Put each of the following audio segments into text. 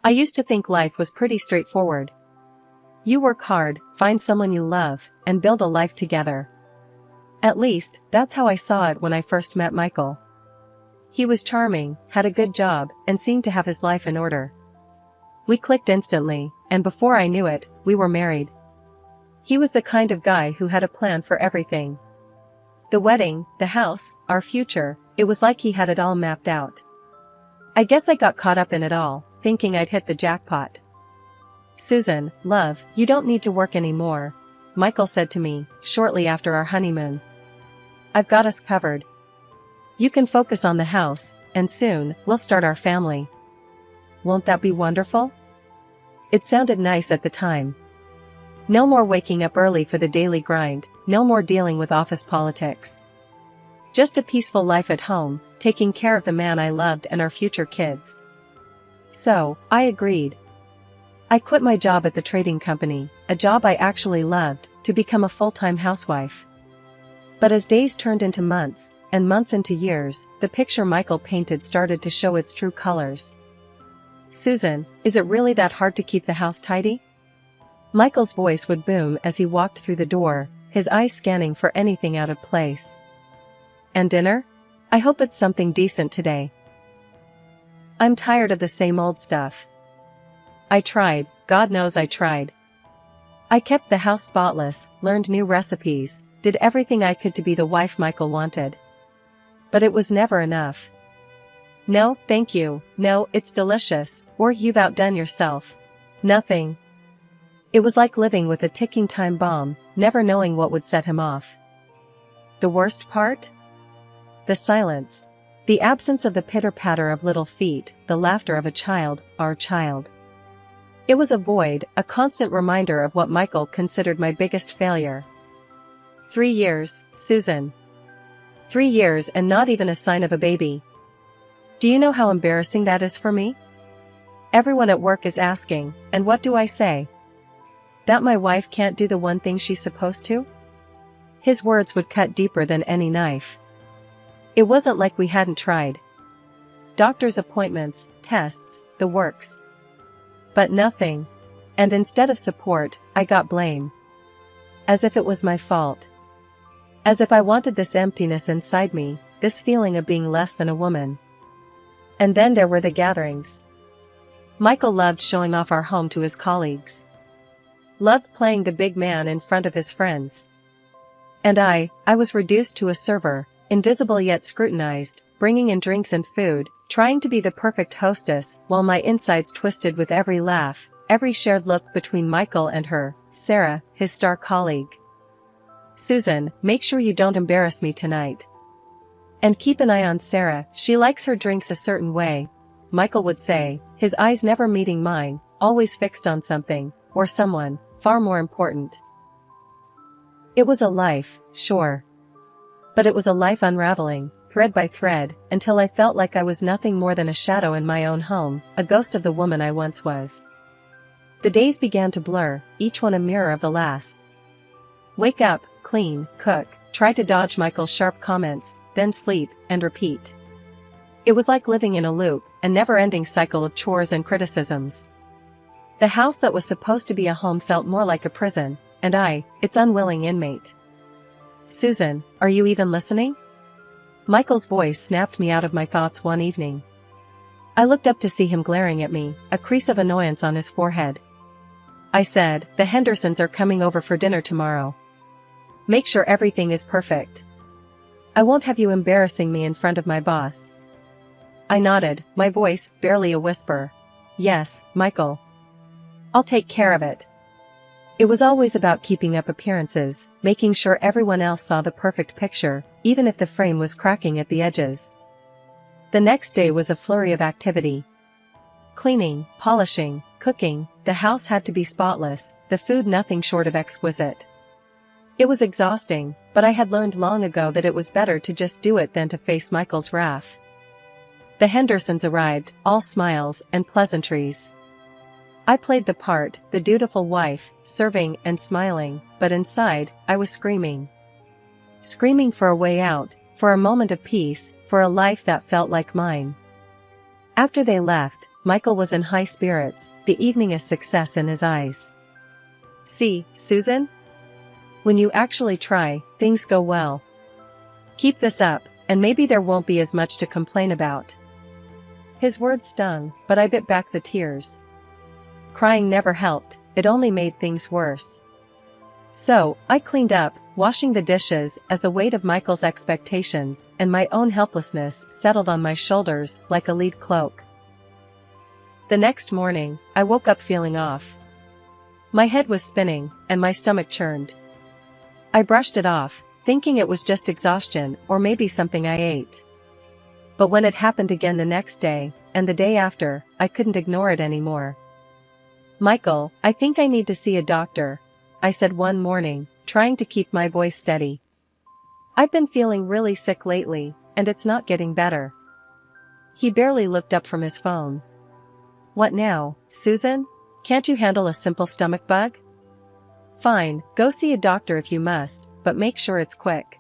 I used to think life was pretty straightforward. You work hard, find someone you love, and build a life together. At least, that's how I saw it when I first met Michael. He was charming, had a good job, and seemed to have his life in order. We clicked instantly, and before I knew it, we were married. He was the kind of guy who had a plan for everything. The wedding, the house, our future, it was like he had it all mapped out. I guess I got caught up in it all, thinking I'd hit the jackpot. "Susan, love, you don't need to work anymore," Michael said to me, shortly after our honeymoon. "I've got us covered. You can focus on the house, and soon, we'll start our family. Won't that be wonderful?" It sounded nice at the time. No more waking up early for the daily grind, no more dealing with office politics. Just a peaceful life at home, taking care of the man I loved and our future kids. So, I agreed. I quit my job at the trading company, a job I actually loved, to become a full-time housewife. But as days turned into months, and months into years, the picture Michael painted started to show its true colors. "Susan, is it really that hard to keep the house tidy?" Michael's voice would boom as he walked through the door, his eyes scanning for anything out of place. "And dinner? I hope it's something decent today. I'm tired of the same old stuff." I tried, God knows I tried. I kept the house spotless, learned new recipes, did everything I could to be the wife Michael wanted. But it was never enough. "No, thank you, no, it's delicious," or "You've outdone yourself." Nothing. It was like living with a ticking time bomb, never knowing what would set him off. The worst part? The silence. The absence of the pitter-patter of little feet, the laughter of a child, our child. It was a void, a constant reminder of what Michael considered my biggest failure. 3 years, Susan. 3 years and not even a sign of a baby. Do you know how embarrassing that is for me? Everyone at work is asking, and what do I say? That my wife can't do the one thing she's supposed to? His words would cut deeper than any knife. It wasn't like we hadn't tried. Doctor's appointments, tests, the works. But nothing. And instead of support, I got blame. As if it was my fault. As if I wanted this emptiness inside me, this feeling of being less than a woman. And then there were the gatherings. Michael loved showing off our home to his colleagues. Loved playing the big man in front of his friends. And I was reduced to a server, invisible yet scrutinized, bringing in drinks and food, trying to be the perfect hostess, while my insides twisted with every laugh, every shared look between Michael and her, Sarah, his star colleague. "Susan, make sure you don't embarrass me tonight. And keep an eye on Sarah, she likes her drinks a certain way," Michael would say, his eyes never meeting mine, always fixed on something, or someone, far more important. It was a life, sure. But it was a life unraveling, thread by thread, until I felt like I was nothing more than a shadow in my own home, a ghost of the woman I once was. The days began to blur, each one a mirror of the last. Wake up, clean, cook, try to dodge Michael's sharp comments, then sleep, and repeat. It was like living in a loop, a never-ending cycle of chores and criticisms. The house that was supposed to be a home felt more like a prison, and I, its unwilling inmate. "Susan, are you even listening?" Michael's voice snapped me out of my thoughts one evening. I looked up to see him glaring at me, a crease of annoyance on his forehead. I said, "The Hendersons are coming over for dinner tomorrow. Make sure everything is perfect. I won't have you embarrassing me in front of my boss." I nodded, my voice barely a whisper. "Yes, Michael. I'll take care of it." It was always about keeping up appearances, making sure everyone else saw the perfect picture, even if the frame was cracking at the edges. The next day was a flurry of activity. Cleaning, polishing, cooking, the house had to be spotless, the food nothing short of exquisite. It was exhausting, but I had learned long ago that it was better to just do it than to face Michael's wrath. The Hendersons arrived, all smiles and pleasantries. I played the part, the dutiful wife, serving and smiling, but inside, I was screaming. Screaming for a way out, for a moment of peace, for a life that felt like mine. After they left, Michael was in high spirits, the evening a success in his eyes. "See, Susan? When you actually try, things go well. Keep this up, and maybe there won't be as much to complain about." His words stung, but I bit back the tears. Crying never helped, it only made things worse. So, I cleaned up, washing the dishes as the weight of Michael's expectations and my own helplessness settled on my shoulders like a lead cloak. The next morning, I woke up feeling off. My head was spinning, and my stomach churned. I brushed it off, thinking it was just exhaustion or maybe something I ate. But when it happened again the next day, and the day after, I couldn't ignore it anymore. "Michael, I think I need to see a doctor," I said one morning, trying to keep my voice steady. "I've been feeling really sick lately, and it's not getting better." He barely looked up from his phone. "What now, Susan? Can't you handle a simple stomach bug?" "Fine, go see a doctor if you must, but make sure it's quick.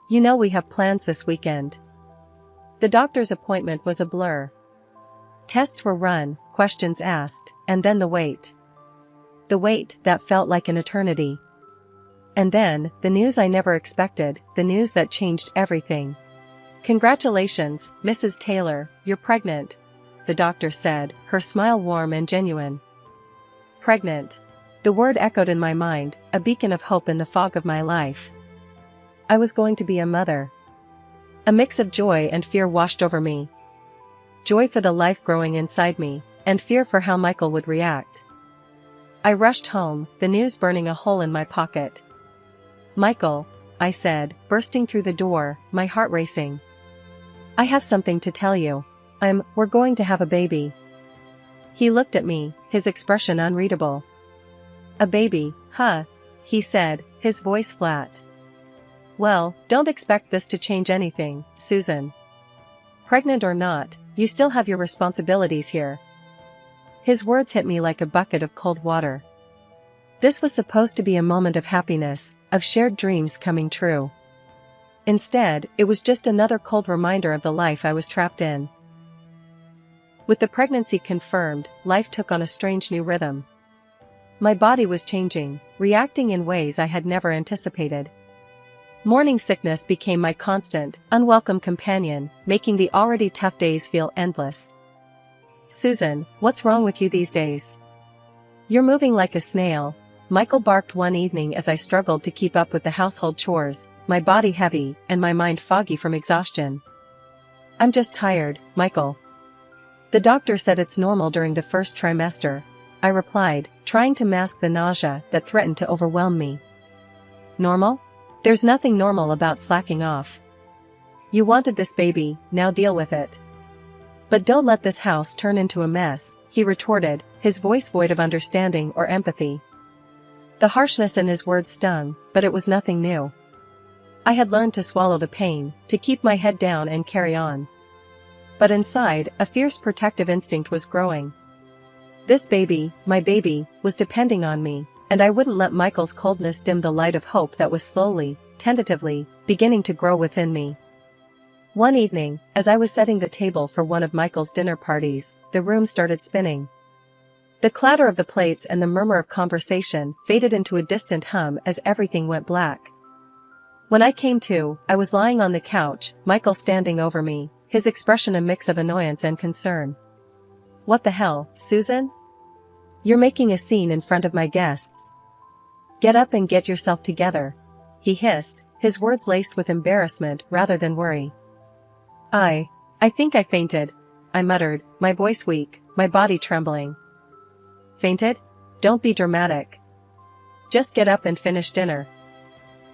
You know we have plans this weekend." The doctor's appointment was a blur. Tests were run, questions asked, and then the wait. The wait that felt like an eternity. And then, the news I never expected, the news that changed everything. "Congratulations, Mrs. Taylor, you're pregnant," the doctor said, her smile warm and genuine. Pregnant. The word echoed in my mind, a beacon of hope in the fog of my life. I was going to be a mother. A mix of joy and fear washed over me. Joy for the life growing inside me, and fear for how Michael would react. I rushed home, the news burning a hole in my pocket. "Michael," I said, bursting through the door, my heart racing. "I have something to tell you. We're going to have a baby." He looked at me, his expression unreadable. "A baby, huh?" he said, his voice flat. "Well, don't expect this to change anything, Susan. Pregnant or not, you still have your responsibilities here." His words hit me like a bucket of cold water. This was supposed to be a moment of happiness, of shared dreams coming true. Instead, it was just another cold reminder of the life I was trapped in. With the pregnancy confirmed, life took on a strange new rhythm. My body was changing, reacting in ways I had never anticipated. Morning sickness became my constant, unwelcome companion, making the already tough days feel endless. "Susan, what's wrong with you these days? You're moving like a snail," Michael barked one evening as I struggled to keep up with the household chores, my body heavy and my mind foggy from exhaustion. "I'm just tired, Michael. The doctor said it's normal during the first trimester," I replied, trying to mask the nausea that threatened to overwhelm me. "Normal? There's nothing normal about slacking off. You wanted this baby, now deal with it. But don't let this house turn into a mess," he retorted, his voice void of understanding or empathy. The harshness in his words stung, but it was nothing new. I had learned to swallow the pain, to keep my head down and carry on. But inside, a fierce protective instinct was growing. This baby, my baby, was depending on me, and I wouldn't let Michael's coldness dim the light of hope that was slowly, tentatively, beginning to grow within me. One evening, as I was setting the table for one of Michael's dinner parties, the room started spinning. The clatter of the plates and the murmur of conversation faded into a distant hum as everything went black. When I came to, I was lying on the couch, Michael standing over me, his expression a mix of annoyance and concern. "What the hell, Susan? You're making a scene in front of my guests. Get up and get yourself together," he hissed, his words laced with embarrassment rather than worry. I think I fainted," I muttered, my voice weak, my body trembling. "Fainted? Don't be dramatic. Just get up and finish dinner.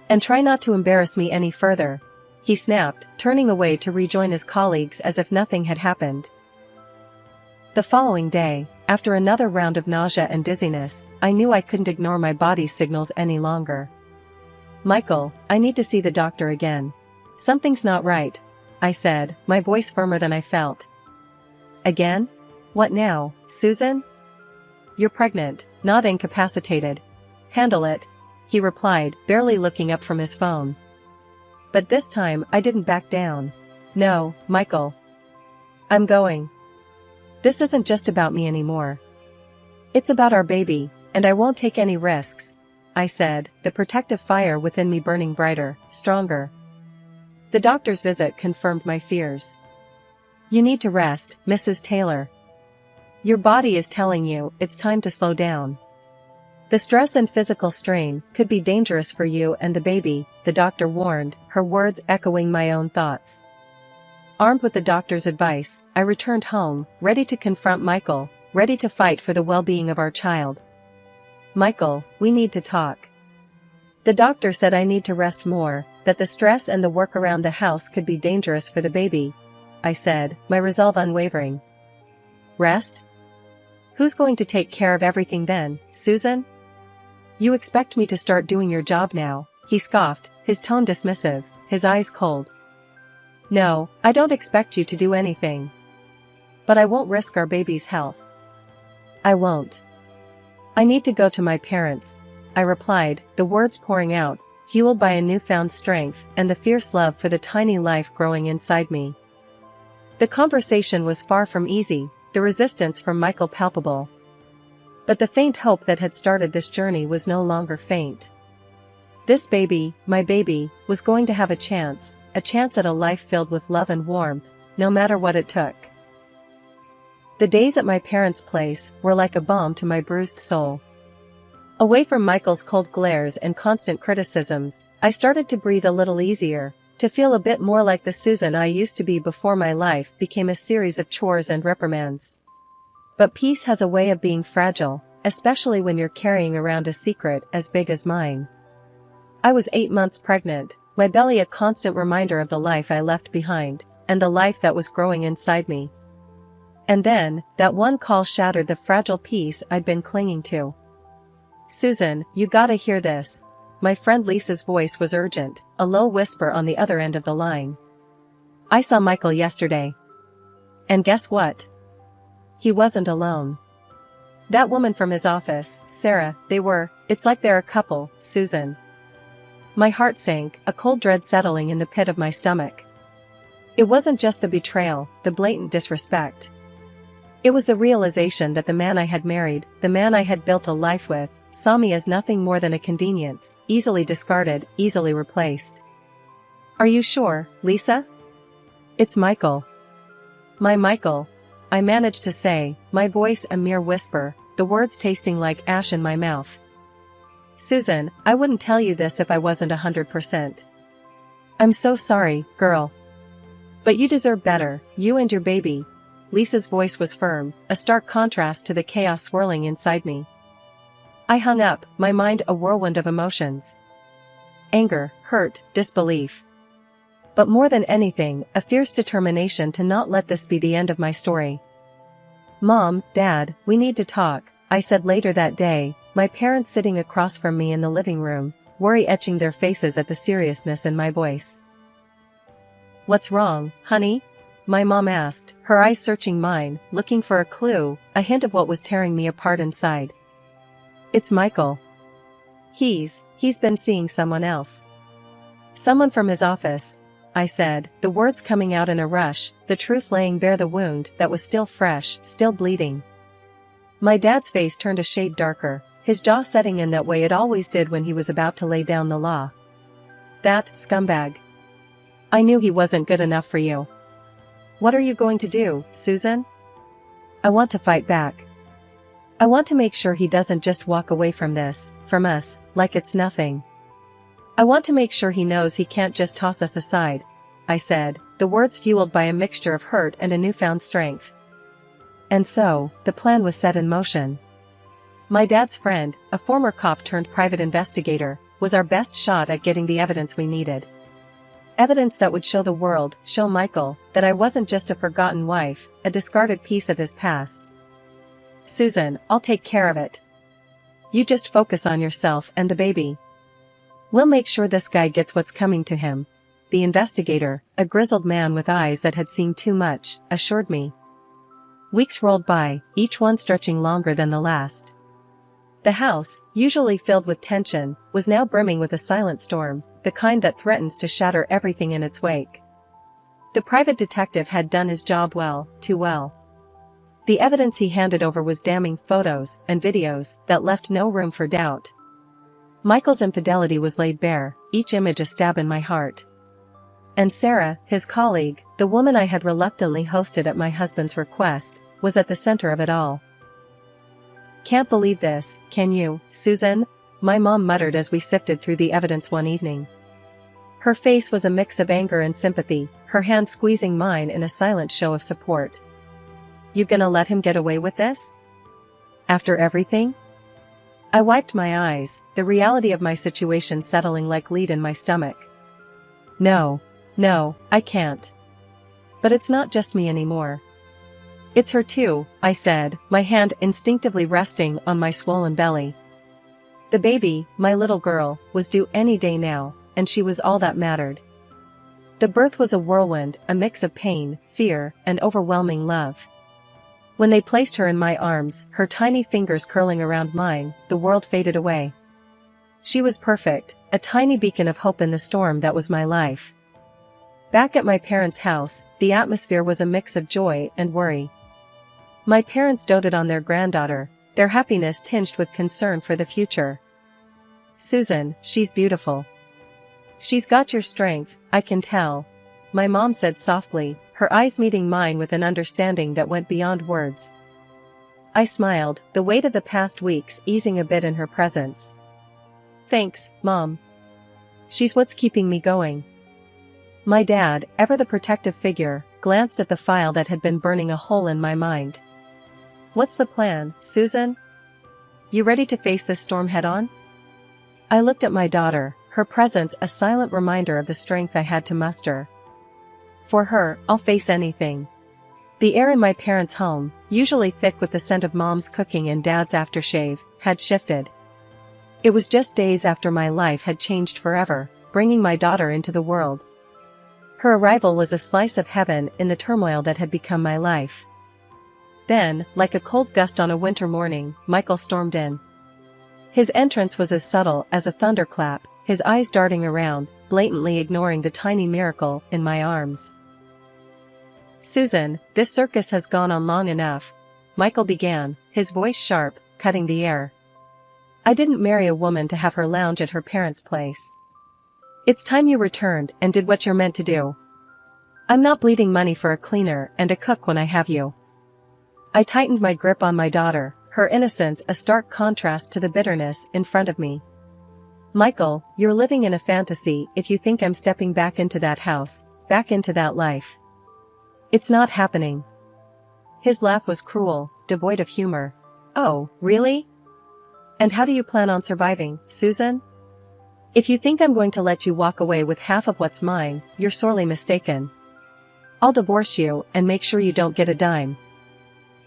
And try not to embarrass me any further," he snapped, turning away to rejoin his colleagues as if nothing had happened. The following day, after another round of nausea and dizziness, I knew I couldn't ignore my body's signals any longer. "Michael, I need to see the doctor again. Something's not right," I said, my voice firmer than I felt. "Again? What now, Susan?" "You're pregnant, not incapacitated. Handle it," he replied, barely looking up from his phone. But this time I didn't back down. "No, Michael. I'm going. This isn't just about me anymore. It's about our baby, and I won't take any risks, I said, the protective fire within me burning brighter, stronger. The doctor's visit confirmed my fears. You need to rest, Mrs. Taylor. Your body is telling you it's time to slow down. The stress and physical strain could be dangerous for you and the baby, the doctor warned, her words echoing my own thoughts. Armed with the doctor's advice, I returned home, ready to confront Michael, ready to fight for the well-being of our child. Michael, we need to talk. The doctor said I need to rest more, that the stress and the work around the house could be dangerous for the baby, I said, my resolve unwavering. Rest? Who's going to take care of everything then, Susan? You expect me to start doing your job now, he scoffed, his tone dismissive, his eyes cold. No, I don't expect you to do anything. But I won't risk our baby's health. I won't. I need to go to my parents, I replied, the words pouring out, fueled by a newfound strength and the fierce love for the tiny life growing inside me. The conversation was far from easy, the resistance from Michael palpable. But the faint hope that had started this journey was no longer faint. This baby, my baby, was going to have a chance at a life filled with love and warmth, no matter what it took. The days at my parents' place were like a balm to my bruised soul. Away from Michael's cold glares and constant criticisms, I started to breathe a little easier, to feel a bit more like the Susan I used to be before my life became a series of chores and reprimands. But peace has a way of being fragile, especially when you're carrying around a secret as big as mine. I was 8 months pregnant, my belly a constant reminder of the life I left behind, and the life that was growing inside me. And then, that one call shattered the fragile peace I'd been clinging to. Susan, you gotta hear this. My friend Lisa's voice was urgent, a low whisper on the other end of the line. I saw Michael yesterday. And guess what? He wasn't alone. That woman from his office, Sarah, it's like they're a couple, Susan. My heart sank, a cold dread settling in the pit of my stomach. It wasn't just the betrayal, the blatant disrespect. It was the realization that the man I had married, the man I had built a life with, saw me as nothing more than a convenience, easily discarded, easily replaced. Are you sure, Lisa? It's Michael. My Michael, I managed to say, my voice a mere whisper, the words tasting like ash in my mouth. Susan, I wouldn't tell you this if I wasn't 100%. I'm so sorry, girl. But you deserve better, you and your baby. Lisa's voice was firm, a stark contrast to the chaos swirling inside me. I hung up, my mind a whirlwind of emotions. Anger, hurt, disbelief. But more than anything, a fierce determination to not let this be the end of my story. Mom, Dad, we need to talk, I said later that day, my parents sitting across from me in the living room, worry etching their faces at the seriousness in my voice. What's wrong, honey? My mom asked, her eyes searching mine, looking for a clue, a hint of what was tearing me apart inside. It's Michael. He's been seeing someone else. Someone from his office, I said, the words coming out in a rush, the truth laying bare the wound that was still fresh, still bleeding. My dad's face turned a shade darker, his jaw setting in that way it always did when he was about to lay down the law. That scumbag. I knew he wasn't good enough for you. What are you going to do, Susan? I want to fight back. I want to make sure he doesn't just walk away from us, like it's nothing. I want to make sure he knows he can't just toss us aside, I said, the words fueled by a mixture of hurt and a newfound strength. And so, the plan was set in motion. My dad's friend, a former cop turned private investigator, was our best shot at getting the evidence we needed. Evidence that would show the world, show Michael, that I wasn't just a forgotten wife, a discarded piece of his past. Susan, I'll take care of it. You just focus on yourself and the baby. We'll make sure this guy gets what's coming to him, the investigator, a grizzled man with eyes that had seen too much, assured me. Weeks rolled by, each one stretching longer than the last. The house, usually filled with tension, was now brimming with a silent storm, the kind that threatens to shatter everything in its wake. The private detective had done his job well, too well. The evidence he handed over was damning photos and videos that left no room for doubt. Michael's infidelity was laid bare, each image a stab in my heart. And Sarah, his colleague, the woman I had reluctantly hosted at my husband's request, was at the center of it all. "Can't believe this, can you, Susan?" my mom muttered as we sifted through the evidence one evening. Her face was a mix of anger and sympathy, her hand squeezing mine in a silent show of support. "You gonna let him get away with this? After everything?" I wiped my eyes, the reality of my situation settling like lead in my stomach. No, I can't. But it's not just me anymore. It's her too, I said, my hand instinctively resting on my swollen belly. The baby, my little girl, was due any day now, and she was all that mattered. The birth was a whirlwind, a mix of pain, fear, and overwhelming love. When they placed her in my arms, her tiny fingers curling around mine, the world faded away. She was perfect, a tiny beacon of hope in the storm that was my life. Back at my parents' house, the atmosphere was a mix of joy and worry. My parents doted on their granddaughter, their happiness tinged with concern for the future. "Susan, she's beautiful. She's got your strength, I can tell," my mom said softly, her eyes meeting mine with an understanding that went beyond words. I smiled, the weight of the past weeks easing a bit in her presence. "Thanks, Mom. She's what's keeping me going." My dad, ever the protective figure, glanced at the file that had been burning a hole in my mind. "What's the plan, Susan? You ready to face this storm head-on?" I looked at my daughter, her presence a silent reminder of the strength I had to muster. For her, I'll face anything. The air in my parents' home, usually thick with the scent of Mom's cooking and Dad's aftershave, had shifted. It was just days after my life had changed forever, bringing my daughter into the world. Her arrival was a slice of heaven in the turmoil that had become my life. Then, like a cold gust on a winter morning, Michael stormed in. His entrance was as subtle as a thunderclap, his eyes darting around, blatantly ignoring the tiny miracle in my arms. "Susan, this circus has gone on long enough," Michael began, his voice sharp, cutting the air. "I didn't marry a woman to have her lounge at her parents' place. It's time you returned and did what you're meant to do. I'm not bleeding money for a cleaner and a cook when I have you." I tightened my grip on my daughter, her innocence a stark contrast to the bitterness in front of me. "Michael, you're living in a fantasy if you think I'm stepping back into that house, back into that life. It's not happening." His laugh was cruel, devoid of humor. "Oh, really? And how do you plan on surviving, Susan? If you think I'm going to let you walk away with half of what's mine, you're sorely mistaken. I'll divorce you and make sure you don't get a dime."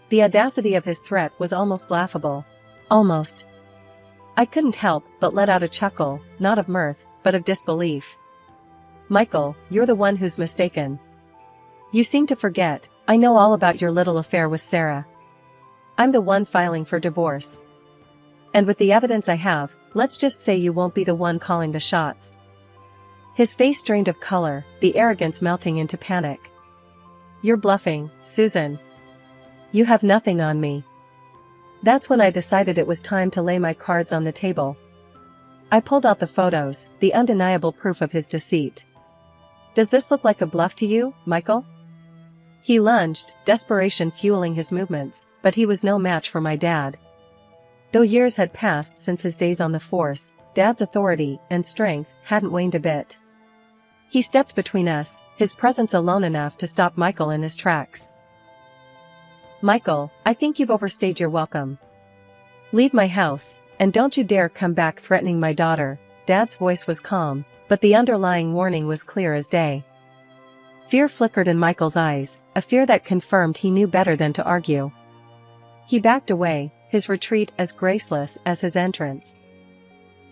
The audacity of his threat was almost laughable. Almost. I couldn't help but let out a chuckle, not of mirth, but of disbelief. "Michael, you're the one who's mistaken. You seem to forget, I know all about your little affair with Sarah. I'm the one filing for divorce. And with the evidence I have, let's just say you won't be the one calling the shots." His face drained of color, the arrogance melting into panic. "You're bluffing, Susan. You have nothing on me." That's when I decided it was time to lay my cards on the table. I pulled out the photos, the undeniable proof of his deceit. "Does this look like a bluff to you, Michael?" He lunged, desperation fueling his movements, but he was no match for my dad. Though years had passed since his days on the force, Dad's authority and strength hadn't waned a bit. He stepped between us, his presence alone enough to stop Michael in his tracks. "Michael, I think you've overstayed your welcome. Leave my house, and don't you dare come back threatening my daughter." Dad's voice was calm, but the underlying warning was clear as day. Fear flickered in Michael's eyes, a fear that confirmed he knew better than to argue. He backed away, his retreat as graceless as his entrance.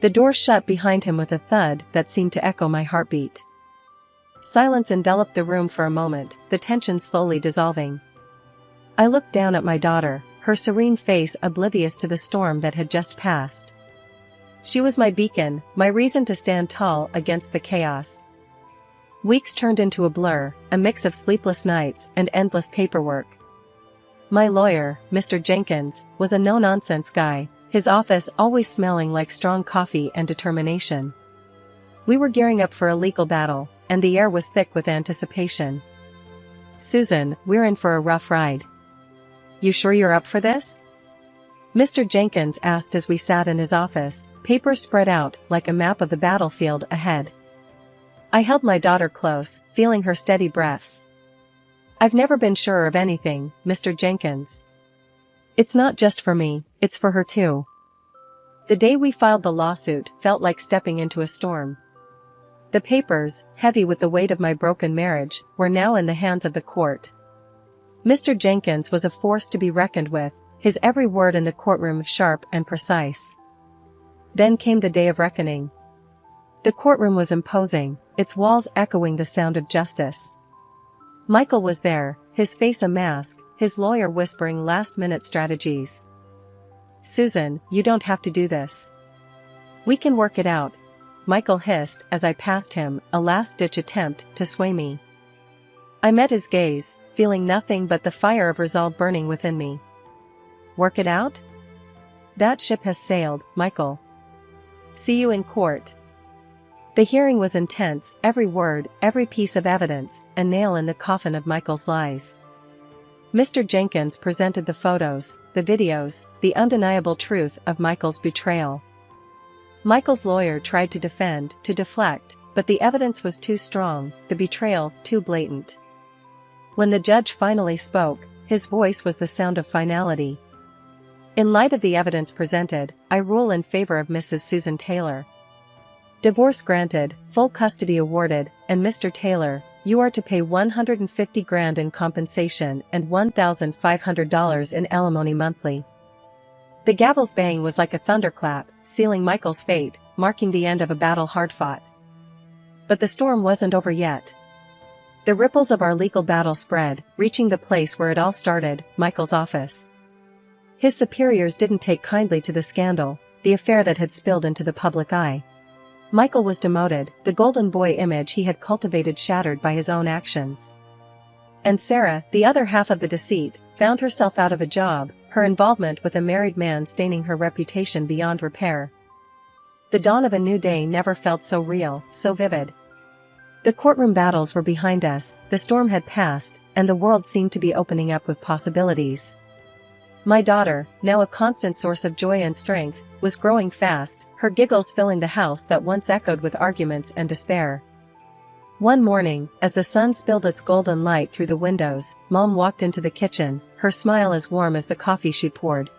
The door shut behind him with a thud that seemed to echo my heartbeat. Silence enveloped the room for a moment, the tension slowly dissolving. I looked down at my daughter, her serene face oblivious to the storm that had just passed. She was my beacon, my reason to stand tall against the chaos. Weeks turned into a blur, a mix of sleepless nights and endless paperwork. My lawyer, Mr. Jenkins, was a no-nonsense guy, his office always smelling like strong coffee and determination. We were gearing up for a legal battle, and the air was thick with anticipation. "Susan, we're in for a rough ride. You sure you're up for this?" Mr. Jenkins asked as we sat in his office, papers spread out like a map of the battlefield ahead. I held my daughter close, feeling her steady breaths. "I've never been surer of anything, Mr. Jenkins. It's not just for me, it's for her too." The day we filed the lawsuit felt like stepping into a storm. The papers, heavy with the weight of my broken marriage, were now in the hands of the court. Mr. Jenkins was a force to be reckoned with, his every word in the courtroom sharp and precise. Then came the day of reckoning. The courtroom was imposing, its walls echoing the sound of justice. Michael was there, his face a mask, his lawyer whispering last-minute strategies. "Susan, you don't have to do this. We can work it out," Michael hissed as I passed him, a last-ditch attempt to sway me. I met his gaze, feeling nothing but the fire of resolve burning within me. "Work it out? That ship has sailed, Michael. See you in court." The hearing was intense, every word, every piece of evidence, a nail in the coffin of Michael's lies. Mr. Jenkins presented the photos, the videos, the undeniable truth of Michael's betrayal. Michael's lawyer tried to defend, to deflect, but the evidence was too strong, the betrayal too blatant. When the judge finally spoke, his voice was the sound of finality. "In light of the evidence presented, I rule in favor of Mrs. Susan Taylor. Divorce granted, full custody awarded, and Mr. Taylor, you are to pay $150,000 in compensation and $1,500 in alimony monthly." The gavel's bang was like a thunderclap, sealing Michael's fate, marking the end of a battle hard fought. But the storm wasn't over yet. The ripples of our legal battle spread, reaching the place where it all started, Michael's office. His superiors didn't take kindly to the scandal, the affair that had spilled into the public eye. Michael was demoted, the golden boy image he had cultivated shattered by his own actions. And Sarah, the other half of the deceit, found herself out of a job, her involvement with a married man staining her reputation beyond repair. The dawn of a new day never felt so real, so vivid. The courtroom battles were behind us, the storm had passed, and the world seemed to be opening up with possibilities. My daughter, now a constant source of joy and strength, was growing fast, her giggles filling the house that once echoed with arguments and despair. One morning, as the sun spilled its golden light through the windows, Mom walked into the kitchen, her smile as warm as the coffee she poured.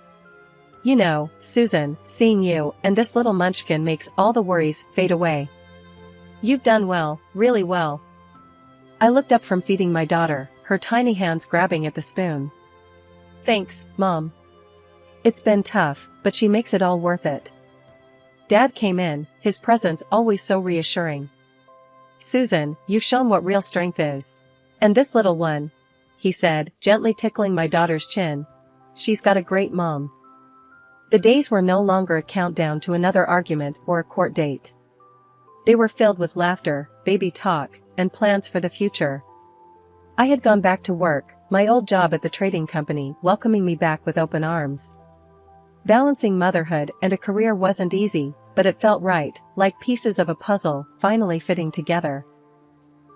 "You know, Susan, seeing you and this little munchkin makes all the worries fade away. You've done well, really well." I looked up from feeding my daughter, her tiny hands grabbing at the spoon. "Thanks, Mom. It's been tough, but she makes it all worth it." Dad came in, his presence always so reassuring. "Susan, you've shown what real strength is. And this little one," he said, gently tickling my daughter's chin. "She's got a great mom." The days were no longer a countdown to another argument or a court date. They were filled with laughter, baby talk, and plans for the future. I had gone back to work, my old job at the trading company welcoming me back with open arms. Balancing motherhood and a career wasn't easy, but it felt right, like pieces of a puzzle finally fitting together.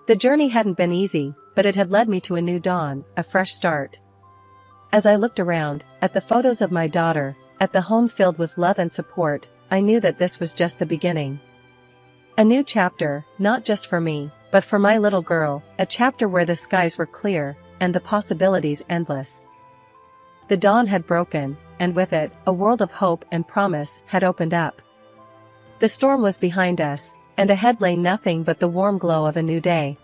The journey hadn't been easy, but it had led me to a new dawn, a fresh start. As I looked around, at the photos of my daughter, at the home filled with love and support, I knew that this was just the beginning. A new chapter, not just for me, but for my little girl, a chapter where the skies were clear, and the possibilities endless. The dawn had broken, and with it, a world of hope and promise had opened up. The storm was behind us, and ahead lay nothing but the warm glow of a new day.